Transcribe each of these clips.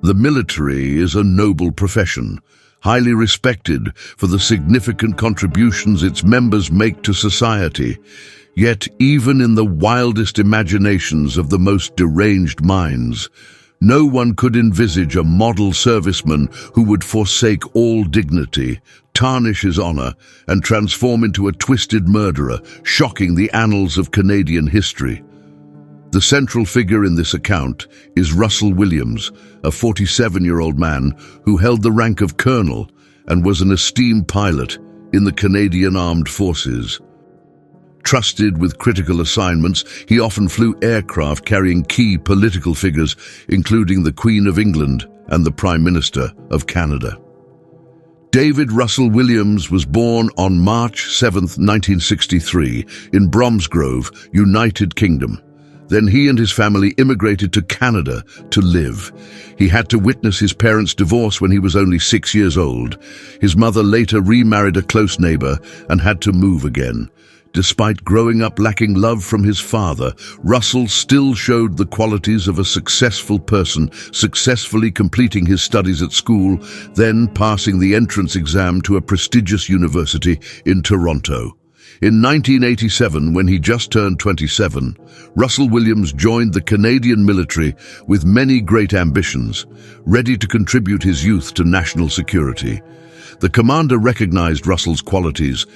The military is a noble profession, highly respected for the significant contributions its members make to society. Yet, even in the wildest imaginations of the most deranged minds, no one could envisage a model serviceman who would forsake all dignity, tarnish his honor, and transform into a twisted murderer, shocking the annals of Canadian history. The central figure in this account is Russell Williams, a 47-year-old man who held the rank of colonel and was an esteemed pilot in the Canadian Armed Forces. Trusted with critical assignments, he often flew aircraft carrying key political figures, including the Queen of England and the Prime Minister of Canada. David Russell Williams was born on March 7, 1963, in Bromsgrove, United Kingdom. Then he and his family immigrated to Canada to live. He had to witness his parents' divorce when he was only 6 years old. His mother later remarried a close neighbor and had to move again. Despite growing up lacking love from his father, Russell still showed the qualities of a successful person, successfully completing his studies at school, then passing the entrance exam to a prestigious university in Toronto. In 1987, when he just turned 27, Russell Williams joined the Canadian military with many great ambitions, ready to contribute his youth to national security. The commander recognized Russell's qualities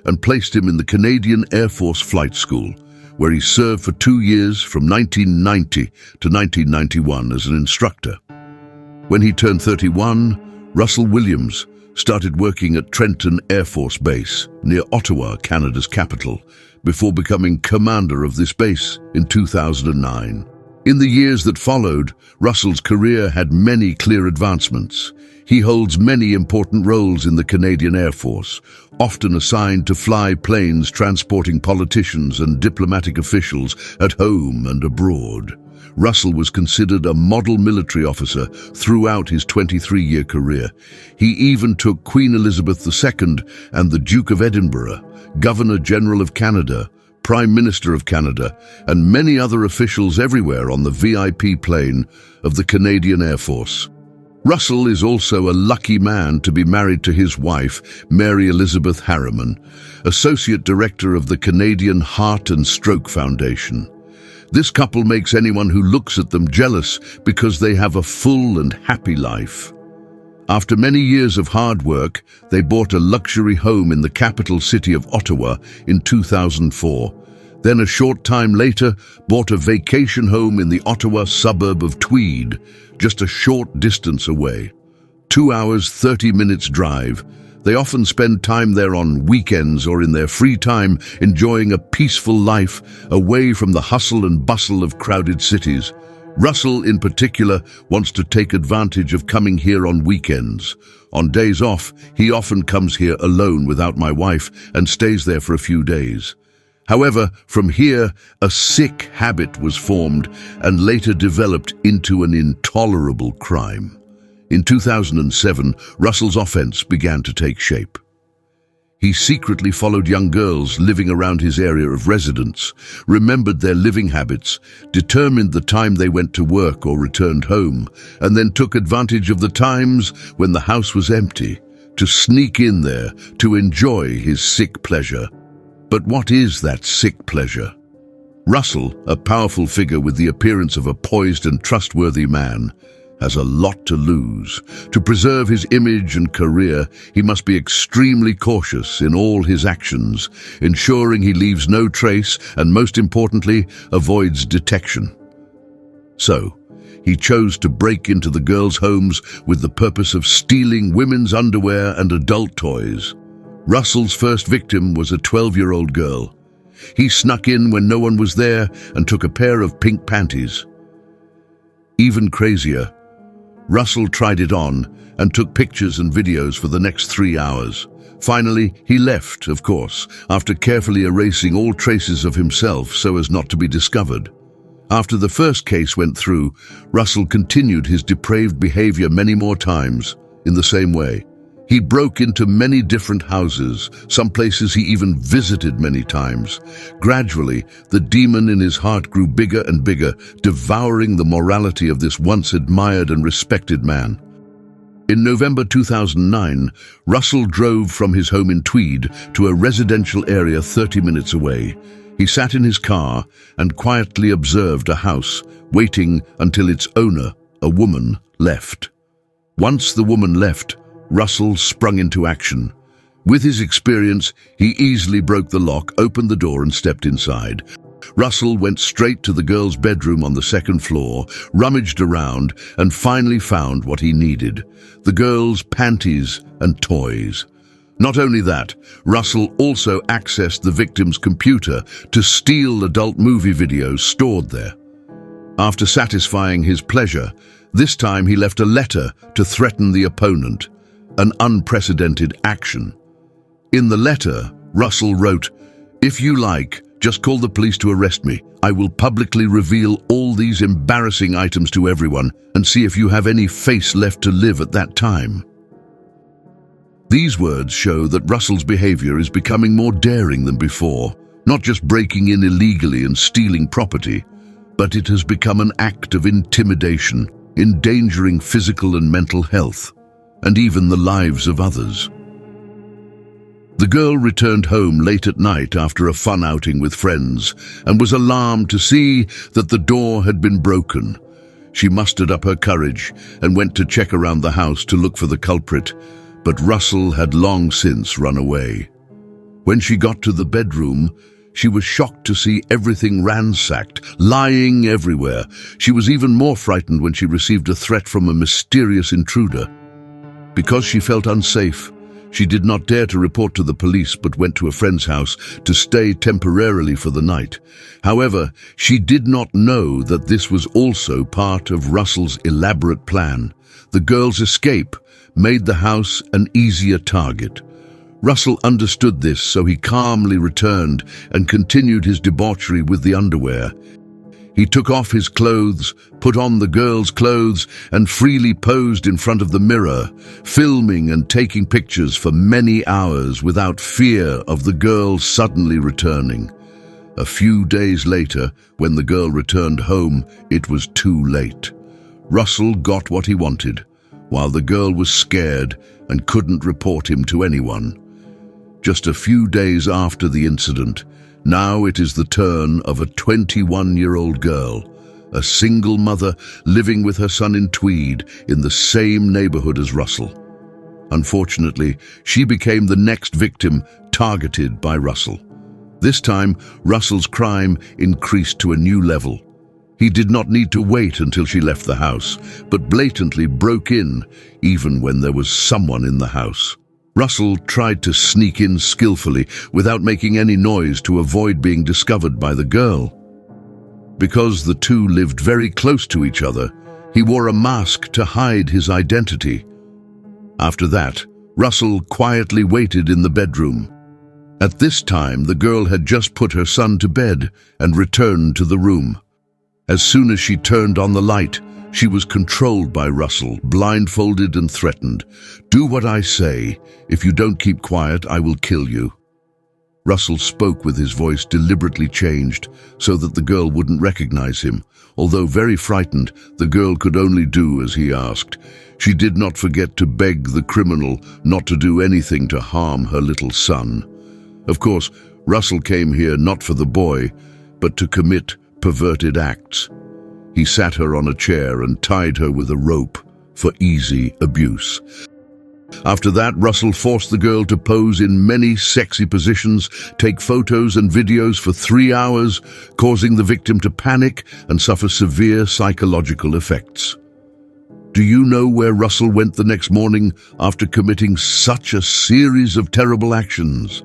and placed him in the Canadian Air Force Flight School, where he served for 2 years from 1990 to 1991 as an instructor. When he turned 31, Russell Williams started working at Trenton Air Force Base, near Ottawa, Canada's capital, before becoming commander of this base in 2009. In the years that followed, Russell's career had many clear advancements. He holds many important roles in the Canadian Air Force, often assigned to fly planes transporting politicians and diplomatic officials at home and abroad. Russell was considered a model military officer throughout his 23-year career. He even took Queen Elizabeth II and the Duke of Edinburgh, Governor-General of Canada, Prime Minister of Canada, and many other officials everywhere on the VIP plane of the Canadian Air Force. Russell is also a lucky man to be married to his wife, Mary Elizabeth Harriman, Associate Director of the Canadian Heart and Stroke Foundation. This couple makes anyone who looks at them jealous because they have a full and happy life. After many years of hard work, they bought a luxury home in the capital city of Ottawa in 2004. Then a short time later, bought a vacation home in the Ottawa suburb of Tweed, just a short distance away. 2 hours, 30 minutes drive. They often spend time there on weekends or in their free time, enjoying a peaceful life away from the hustle and bustle of crowded cities. Russell, in particular, wants to take advantage of coming here on weekends. On days off, he often comes here alone without my wife and stays there for a few days. However, from here, a sick habit was formed and later developed into an intolerable crime. In 2007, Russell's offense began to take shape. He secretly followed young girls living around his area of residence, remembered their living habits, determined the time they went to work or returned home, and then took advantage of the times when the house was empty to sneak in there to enjoy his sick pleasure. But what is that sick pleasure? Russell, a powerful figure with the appearance of a poised and trustworthy man, has a lot to lose. To preserve his image and career, he must be extremely cautious in all his actions, ensuring he leaves no trace and, most importantly, avoids detection. So, he chose to break into the girls' homes with the purpose of stealing women's underwear and adult toys. Russell's first victim was a 12-year-old girl. He snuck in when no one was there and took a pair of pink panties. Even crazier, Russell tried it on and took pictures and videos for the next 3 hours. Finally, he left, of course, after carefully erasing all traces of himself so as not to be discovered. After the first case went through, Russell continued his depraved behavior many more times in the same way. He broke into many different houses, some places he even visited many times. Gradually, the demon in his heart grew bigger and bigger, devouring the morality of this once admired and respected man. In November 2009, Russell drove from his home in Tweed to a residential area 30 minutes away. He sat in his car and quietly observed a house, waiting until its owner, a woman, left. Once the woman left, Russell sprung into action. With his experience, he easily broke the lock, opened the door and stepped inside. Russell went straight to the girl's bedroom on the second floor, rummaged around, and finally found what he needed: the girl's panties and toys. Not only that, Russell also accessed the victim's computer to steal adult movie videos stored there. After satisfying his pleasure, this time he left a letter to threaten the opponent, an unprecedented action. In the letter, Russell wrote, "If you like, just call the police to arrest me. I will publicly reveal all these embarrassing items to everyone and see if you have any face left to live at that time." These words show that Russell's behavior is becoming more daring than before, not just breaking in illegally and stealing property, but it has become an act of intimidation, endangering physical and mental health, and even the lives of others. The girl returned home late at night after a fun outing with friends and was alarmed to see that the door had been broken. She mustered up her courage and went to check around the house to look for the culprit, but Russell had long since run away. When she got to the bedroom, she was shocked to see everything ransacked, lying everywhere. She was even more frightened when she received a threat from a mysterious intruder. Because she felt unsafe, she did not dare to report to the police but went to a friend's house to stay temporarily for the night. However, she did not know that this was also part of Russell's elaborate plan. The girl's escape made the house an easier target. Russell understood this, so he calmly returned and continued his debauchery with the underwear. He took off his clothes, put on the girl's clothes, and freely posed in front of the mirror, filming and taking pictures for many hours without fear of the girl suddenly returning. A few days later, when the girl returned home, it was too late. Russell got what he wanted, while the girl was scared and couldn't report him to anyone. Just a few days after the incident, now it is the turn of a 21-year-old girl, a single mother living with her son in Tweed in the same neighborhood as Russell. Unfortunately, she became the next victim targeted by Russell. This time, Russell's crime increased to a new level. He did not need to wait until she left the house, but blatantly broke in, even when there was someone in the house. Russell tried to sneak in skillfully without making any noise to avoid being discovered by the girl. Because the two lived very close to each other, he wore a mask to hide his identity. After that, Russell quietly waited in the bedroom. At this time, the girl had just put her son to bed and returned to the room. As soon as she turned on the light, she was controlled by Russell, blindfolded and threatened. "Do what I say. If you don't keep quiet, I will kill you." Russell spoke with his voice deliberately changed so that the girl wouldn't recognize him. Although very frightened, the girl could only do as he asked. She did not forget to beg the criminal not to do anything to harm her little son. Of course, Russell came here not for the boy, but to commit perverted acts. He sat her on a chair and tied her with a rope for easy abuse. After that, Russell forced the girl to pose in many sexy positions, take photos and videos for 3 hours, causing the victim to panic and suffer severe psychological effects. Do you know where Russell went the next morning after committing such a series of terrible actions?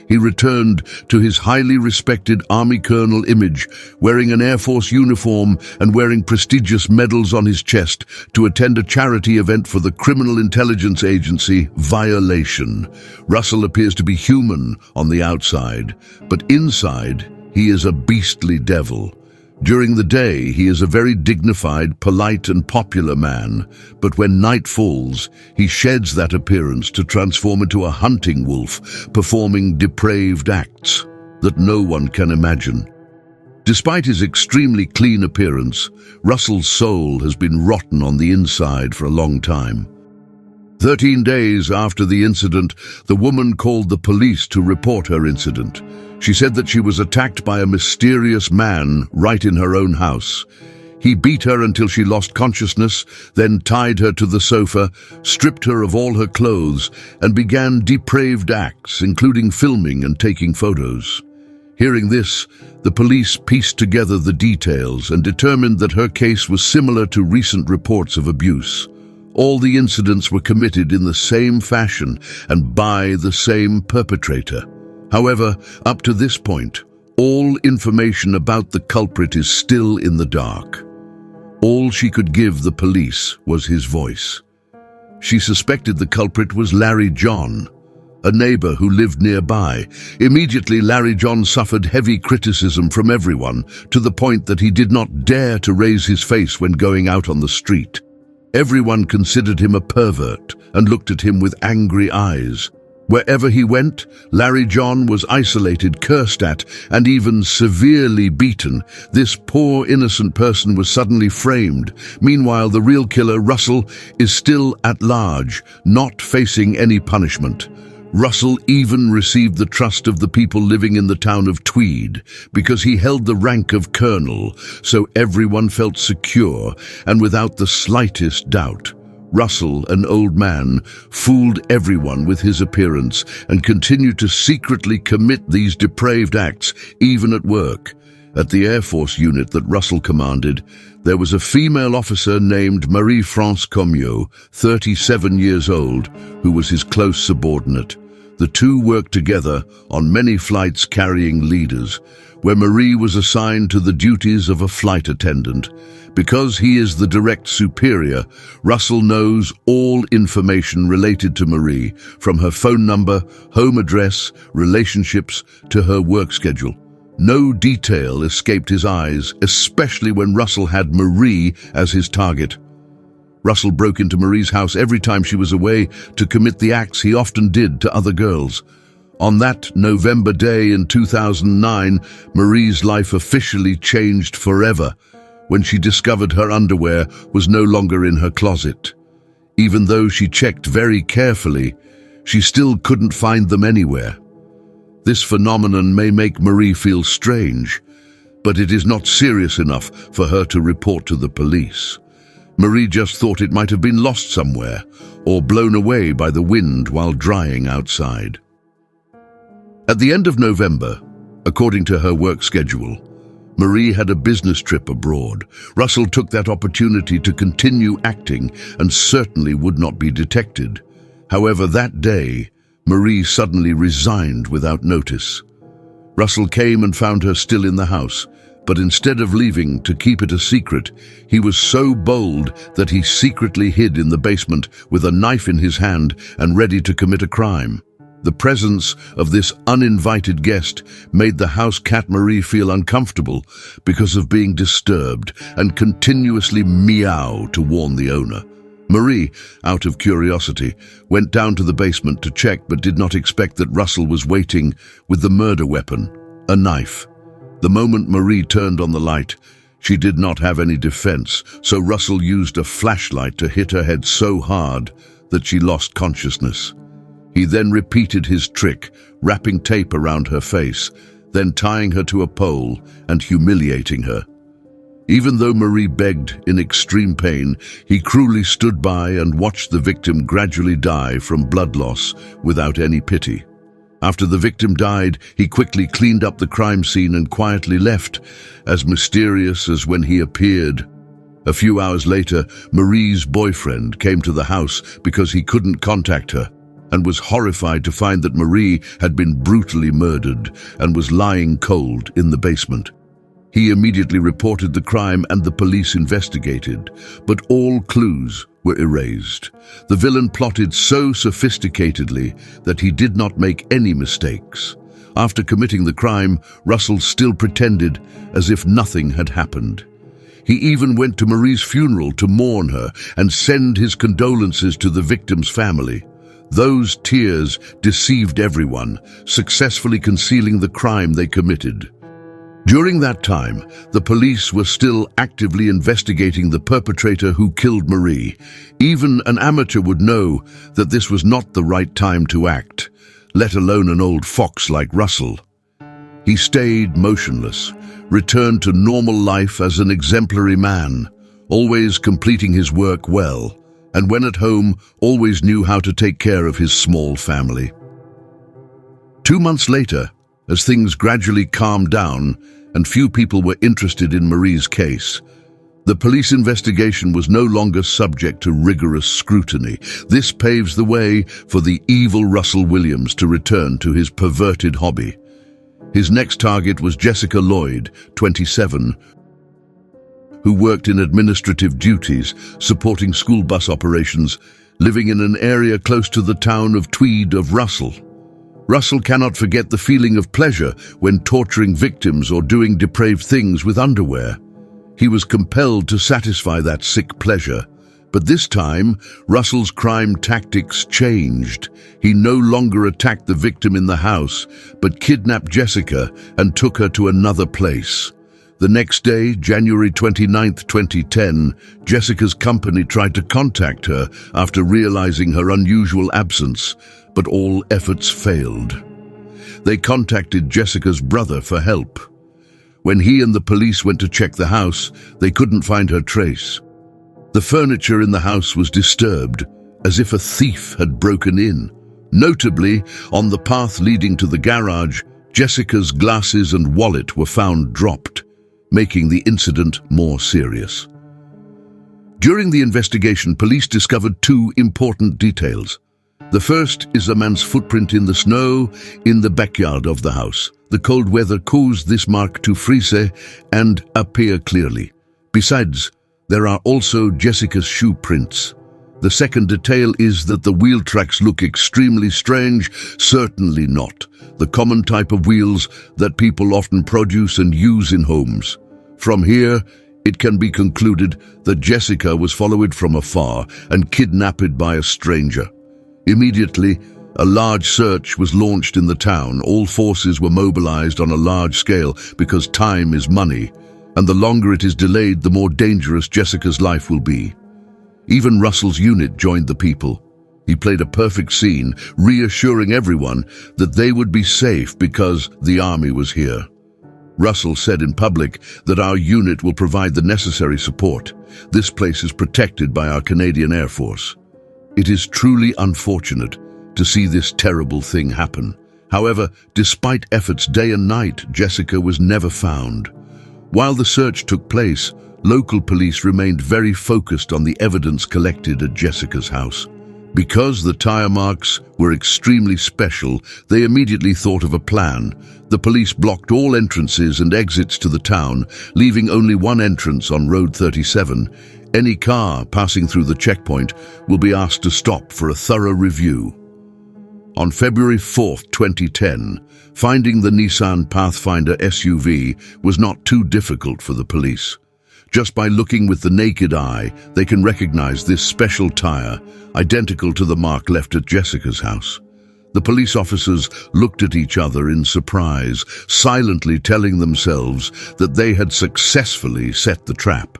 He returned to his highly respected Army Colonel image, wearing an Air Force uniform and wearing prestigious medals on his chest to attend a charity event for the Criminal Intelligence Agency, Violation. Russell appears to be human on the outside, but inside he is a beastly devil. During the day, he is a very dignified, polite and popular man, but when night falls, he sheds that appearance to transform into a hunting wolf, performing depraved acts that no one can imagine. Despite his extremely clean appearance, Russell's soul has been rotten on the inside for a long time. 13 days after the incident, the woman called the police to report her incident. She said that she was attacked by a mysterious man right in her own house. He beat her until she lost consciousness, then tied her to the sofa, stripped her of all her clothes, and began depraved acts, including filming and taking photos. Hearing this, the police pieced together the details and determined that her case was similar to recent reports of abuse. All the incidents were committed in the same fashion and by the same perpetrator. However, up to this point, all information about the culprit is still in the dark. All she could give the police was his voice. She suspected the culprit was Larry John, a neighbor who lived nearby. Immediately, Larry John suffered heavy criticism from everyone, to the point that he did not dare to raise his face when going out on the street. Everyone considered him a pervert and looked at him with angry eyes. Wherever he went, Larry John was isolated, cursed at, and even severely beaten. This poor innocent person was suddenly framed. Meanwhile, the real killer, Russell, is still at large, not facing any punishment. Russell even received the trust of the people living in the town of Tweed because he held the rank of colonel, so everyone felt secure and without the slightest doubt. Russell, an old man, fooled everyone with his appearance and continued to secretly commit these depraved acts, even at work. At the Air Force unit that Russell commanded, there was a female officer named Marie-France Comiot, 37 years old, who was his close subordinate. The two worked together on many flights carrying leaders, where Marie was assigned to the duties of a flight attendant. Because he is the direct superior, Russell knows all information related to Marie, from her phone number, home address, relationships, to her work schedule. No detail escaped his eyes, especially when Russell had Marie as his target. Russell broke into Marie's house every time she was away to commit the acts he often did to other girls. On that November day in 2009, Marie's life officially changed forever when she discovered her underwear was no longer in her closet. Even though she checked very carefully, she still couldn't find them anywhere. This phenomenon may make Marie feel strange, but it is not serious enough for her to report to the police. Marie just thought it might have been lost somewhere or blown away by the wind while drying outside. At the end of November, according to her work schedule, Marie had a business trip abroad. Russell took that opportunity to continue acting and certainly would not be detected. However, that day, Marie suddenly resigned without notice. Russell came and found her still in the house, but instead of leaving to keep it a secret, he was so bold that he secretly hid in the basement with a knife in his hand and ready to commit a crime. The presence of this uninvited guest made the house cat Marie feel uncomfortable because of being disturbed and continuously meow to warn the owner. Marie, out of curiosity, went down to the basement to check but did not expect that Russell was waiting with the murder weapon, a knife. The moment Marie turned on the light, she did not have any defense, so Russell used a flashlight to hit her head so hard that she lost consciousness. He then repeated his trick, wrapping tape around her face, then tying her to a pole and humiliating her. Even though Marie begged in extreme pain, he cruelly stood by and watched the victim gradually die from blood loss without any pity. After the victim died, he quickly cleaned up the crime scene and quietly left, as mysterious as when he appeared. A few hours later, Marie's boyfriend came to the house because he couldn't contact her, and was horrified to find that Marie had been brutally murdered and was lying cold in the basement. He immediately reported the crime and the police investigated, but all clues were erased. The villain plotted so sophisticatedly that he did not make any mistakes. After committing the crime, Russell still pretended as if nothing had happened. He even went to Marie's funeral to mourn her and send his condolences to the victim's family. Those tears deceived everyone, successfully concealing the crime they committed. During that time, the police were still actively investigating the perpetrator who killed Marie. Even an amateur would know that this was not the right time to act, let alone an old fox like Russell. He stayed motionless, returned to normal life as an exemplary man, always completing his work well, and when at home, always knew how to take care of his small family. 2 months later, as things gradually calmed down and few people were interested in Marie's case, the police investigation was no longer subject to rigorous scrutiny. This paves the way for the evil Russell Williams to return to his perverted hobby. His next target was Jessica Lloyd, 27, who worked in administrative duties, supporting school bus operations, living in an area close to the town of Tweed of Russell. Russell cannot forget the feeling of pleasure when torturing victims or doing depraved things with underwear. He was compelled to satisfy that sick pleasure. But this time, Russell's crime tactics changed. He no longer attacked the victim in the house, but kidnapped Jessica and took her to another place. The next day, January 29, 2010, Jessica's company tried to contact her after realizing her unusual absence, but all efforts failed. They contacted Jessica's brother for help. When he and the police went to check the house, they couldn't find her trace. The furniture in the house was disturbed, as if a thief had broken in. Notably, on the path leading to the garage, Jessica's glasses and wallet were found dropped, making the incident more serious. During the investigation, police discovered 2 important details. The first is a man's footprint in the snow in the backyard of the house. The cold weather caused this mark to freeze and appear clearly. Besides, there are also Jessica's shoe prints. The second detail is that the wheel tracks look extremely strange, certainly not the common type of wheels that people often produce and use in homes. From here, it can be concluded that Jessica was followed from afar and kidnapped by a stranger. Immediately, a large search was launched in the town. All forces were mobilized on a large scale because time is money, and the longer it is delayed, the more dangerous Jessica's life will be. Even Russell's unit joined the people. He played a perfect scene, reassuring everyone that they would be safe because the army was here. Russell said in public that our unit will provide the necessary support. This place is protected by our Canadian Air Force. It is truly unfortunate to see this terrible thing happen. However, despite efforts day and night, Jessica was never found. While the search took place, local police remained very focused on the evidence collected at Jessica's house. Because the tire marks were extremely special, they immediately thought of a plan. The police blocked all entrances and exits to the town, leaving only one entrance on Road 37. Any car passing through the checkpoint will be asked to stop for a thorough review. On February 4, 2010, finding the Nissan Pathfinder SUV was not too difficult for the police. Just by looking with the naked eye, they can recognize this special tire, identical to the mark left at Jessica's house. The police officers looked at each other in surprise, silently telling themselves that they had successfully set the trap.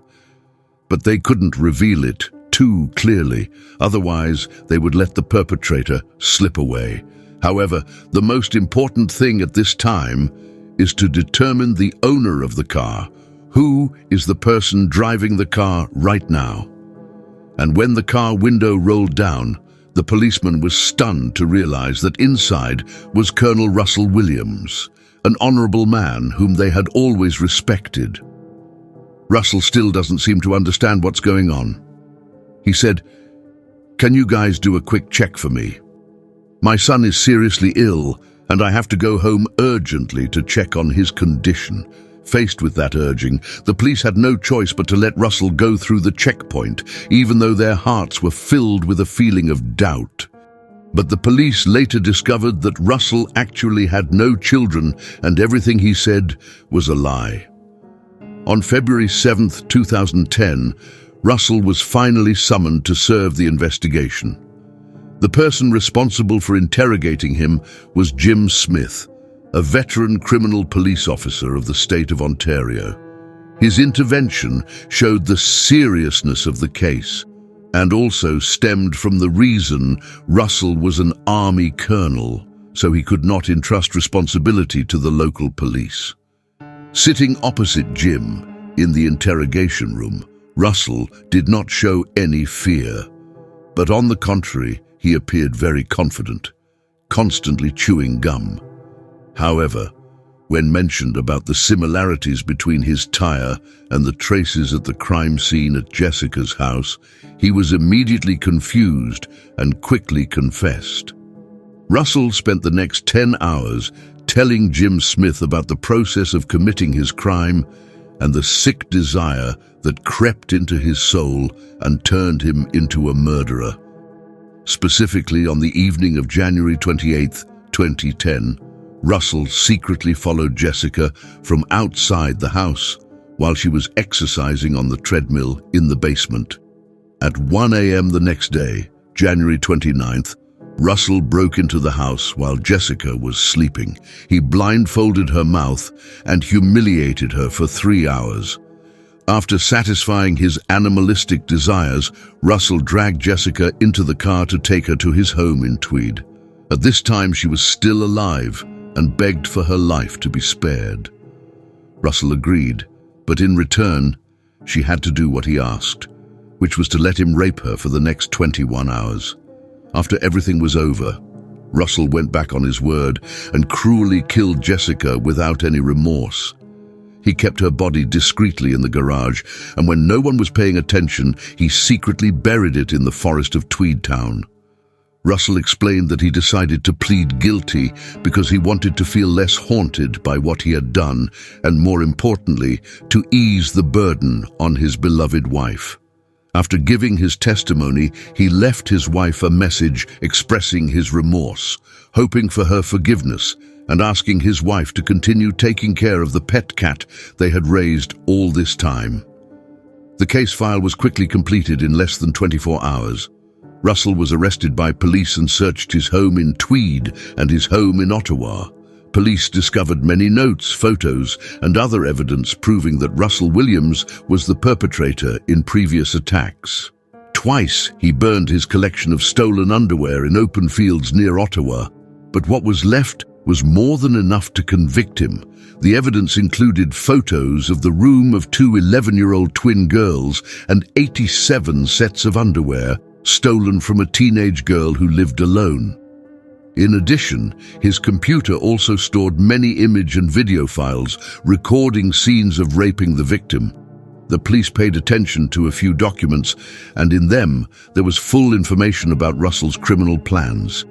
But they couldn't reveal it too clearly, otherwise they would let the perpetrator slip away. However, the most important thing at this time is to determine the owner of the car. Who is the person driving the car right now? And when the car window rolled down, the policeman was stunned to realize that inside was Colonel Russell Williams, an honorable man whom they had always respected. Russell still doesn't seem to understand what's going on. He said, "Can you guys do a quick check for me? My son is seriously ill, and I have to go home urgently to check on his condition." Faced with that urging, the police had no choice but to let Russell go through the checkpoint, even though their hearts were filled with a feeling of doubt. But the police later discovered that Russell actually had no children and everything he said was a lie. On February 7, 2010, Russell was finally summoned to serve the investigation. The person responsible for interrogating him was Jim Smith, a veteran criminal police officer of the state of Ontario. His intervention showed the seriousness of the case and also stemmed from the reason Russell was an army colonel, so he could not entrust responsibility to the local police. Sitting opposite Jim in the interrogation room, Russell did not show any fear, but on the contrary, he appeared very confident, constantly chewing gum. However, when mentioned about the similarities between his tire and the traces at the crime scene at Jessica's house, he was immediately confused and quickly confessed. Russell spent the next 10 hours telling Jim Smith about the process of committing his crime and the sick desire that crept into his soul and turned him into a murderer. Specifically, on the evening of January 28, 2010, Russell secretly followed Jessica from outside the house while she was exercising on the treadmill in the basement. At 1 a.m. the next day, January 29th, Russell broke into the house while Jessica was sleeping. He blindfolded her mouth and humiliated her for 3 hours. After satisfying his animalistic desires, Russell dragged Jessica into the car to take her to his home in Tweed. At this time, she was still alive and begged for her life to be spared. Russell agreed, but in return, she had to do what he asked, which was to let him rape her for the next 21 hours. After everything was over, Russell went back on his word and cruelly killed Jessica without any remorse. He kept her body discreetly in the garage, and when no one was paying attention, he secretly buried it in the forest of Tweed Town. Russell explained that he decided to plead guilty because he wanted to feel less haunted by what he had done and, more importantly, to ease the burden on his beloved wife. After giving his testimony, he left his wife a message expressing his remorse, hoping for her forgiveness, and asking his wife to continue taking care of the pet cat they had raised all this time. The case file was quickly completed in less than 24 hours. Russell was arrested by police and searched his home in Tweed and his home in Ottawa. Police discovered many notes, photos, and other evidence proving that Russell Williams was the perpetrator in previous attacks. Twice, he burned his collection of stolen underwear in open fields near Ottawa, but what was left was more than enough to convict him. The evidence included photos of the room of two 11-year-old twin girls and 87 sets of underwear stolen from a teenage girl who lived alone. In addition, his computer also stored many image and video files recording scenes of raping the victim. The police paid attention to a few documents, and in them there was full information about Russell's criminal plans.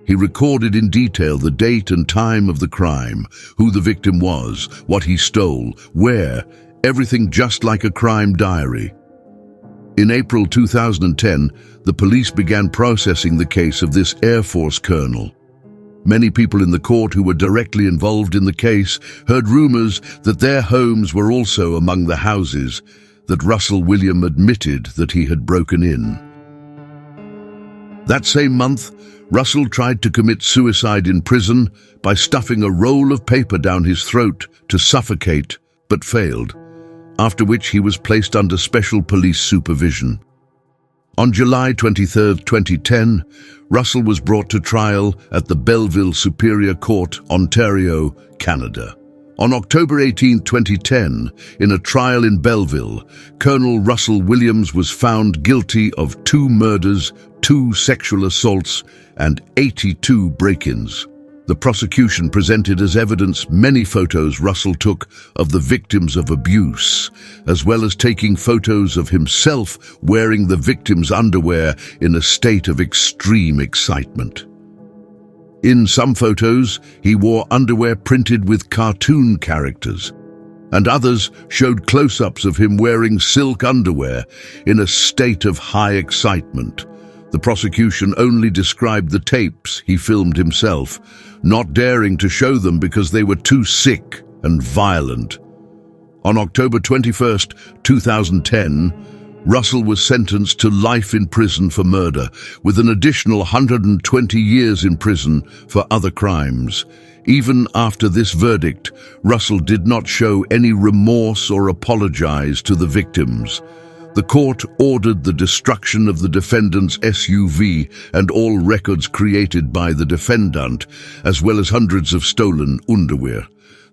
He recorded in detail the date and time of the crime, who the victim was, what he stole, where, everything just like a crime diary. In April 2010, the police began processing the case of this Air Force colonel. Many people in the court who were directly involved in the case heard rumors that their homes were also among the houses that Russell Williams admitted that he had broken in. That same month, Russell tried to commit suicide in prison by stuffing a roll of paper down his throat to suffocate, but failed, after which he was placed under special police supervision. On July 23, 2010, Russell was brought to trial at the Belleville Superior Court, Ontario, Canada. On October 18, 2010, in a trial in Belleville, Colonel Russell Williams was found guilty of 2 murders, 2 sexual assaults, and 82 break-ins. The prosecution presented as evidence many photos Russell took of the victims of abuse, as well as taking photos of himself wearing the victim's underwear in a state of extreme excitement. In some photos, he wore underwear printed with cartoon characters, and others showed close-ups of him wearing silk underwear in a state of high excitement. The prosecution only described the tapes he filmed himself, not daring to show them because they were too sick and violent. On October 21st, 2010, Russell was sentenced to life in prison for murder, with an additional 120 years in prison for other crimes. Even after this verdict, Russell did not show any remorse or apologize to the victims. The court ordered the destruction of the defendant's SUV and all records created by the defendant, as well as hundreds of stolen underwear.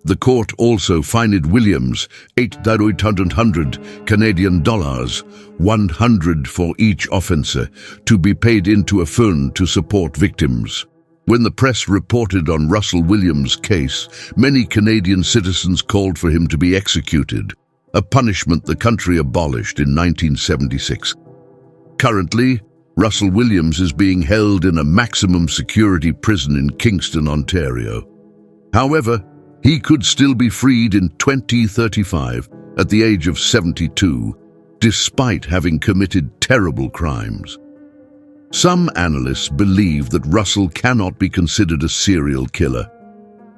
The court also fined Williams $800 Canadian dollars, 100 for each offencer, to be paid into a fund to support victims. When the press reported on Russell Williams' case, many Canadian citizens called for him to be executed, a punishment the country abolished in 1976. Currently, Russell Williams is being held in a maximum security prison in Kingston, Ontario. However, he could still be freed in 2035 at the age of 72, despite having committed terrible crimes. Some analysts believe that Russell cannot be considered a serial killer,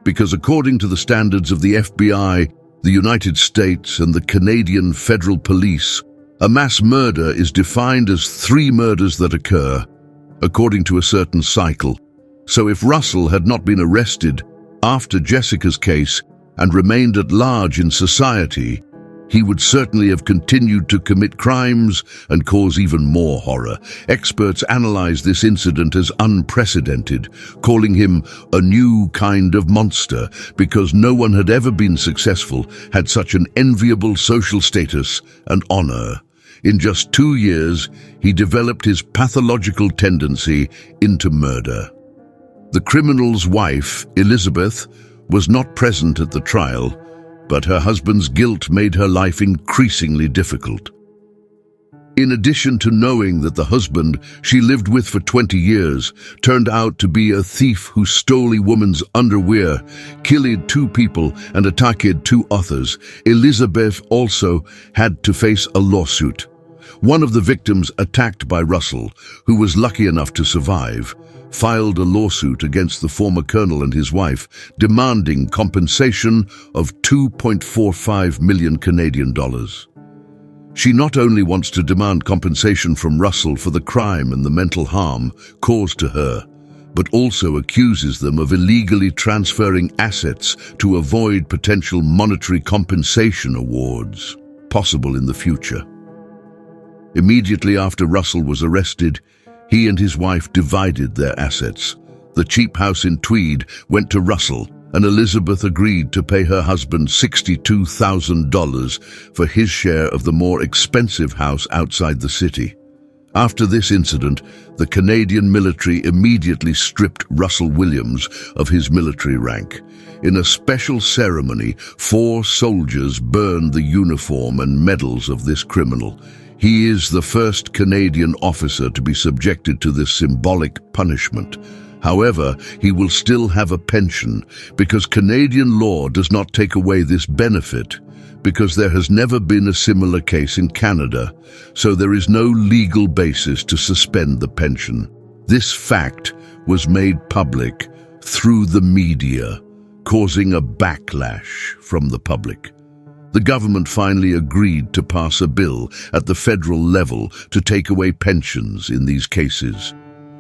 because according to the standards of the FBI, the United States, and the Canadian Federal Police, a mass murder is defined as 3 murders that occur, according to a certain cycle. So if Russell had not been arrested after Jessica's case and remained at large in society, he would certainly have continued to commit crimes and cause even more horror. Experts analyze this incident as unprecedented, calling him a new kind of monster because no one had ever been successful, had such an enviable social status and honor. In just 2 years, he developed his pathological tendency into murder. The criminal's wife, Elizabeth, was not present at the trial, but her husband's guilt made her life increasingly difficult. In addition to knowing that the husband she lived with for 20 years turned out to be a thief who stole a woman's underwear, killed 2 people, and attacked 2 others, Elizabeth also had to face a lawsuit. One of the victims attacked by Russell, who was lucky enough to survive, filed a lawsuit against the former colonel and his wife, demanding compensation of 2.45 million Canadian dollars. She not only wants to demand compensation from Russell for the crime and the mental harm caused to her, but also accuses them of illegally transferring assets to avoid potential monetary compensation awards, possible in the future. Immediately after Russell was arrested, he and his wife divided their assets. The cheap house in Tweed went to Russell, and Elizabeth agreed to pay her husband $62,000 for his share of the more expensive house outside the city. After this incident, the Canadian military immediately stripped Russell Williams of his military rank. In a special ceremony, 4 soldiers burned the uniform and medals of this criminal. He is the first Canadian officer to be subjected to this symbolic punishment. However, he will still have a pension because Canadian law does not take away this benefit, because there has never been a similar case in Canada, so there is no legal basis to suspend the pension. This fact was made public through the media, causing a backlash from the public. The government finally agreed to pass a bill at the federal level to take away pensions in these cases.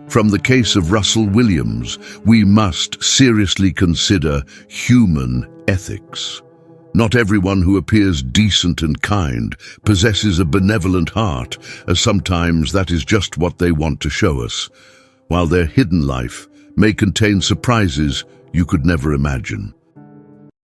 From the case of Russell Williams, we must seriously consider human ethics. Not everyone who appears decent and kind possesses a benevolent heart, as sometimes that is just what they want to show us, while their hidden life may contain surprises you could never imagine.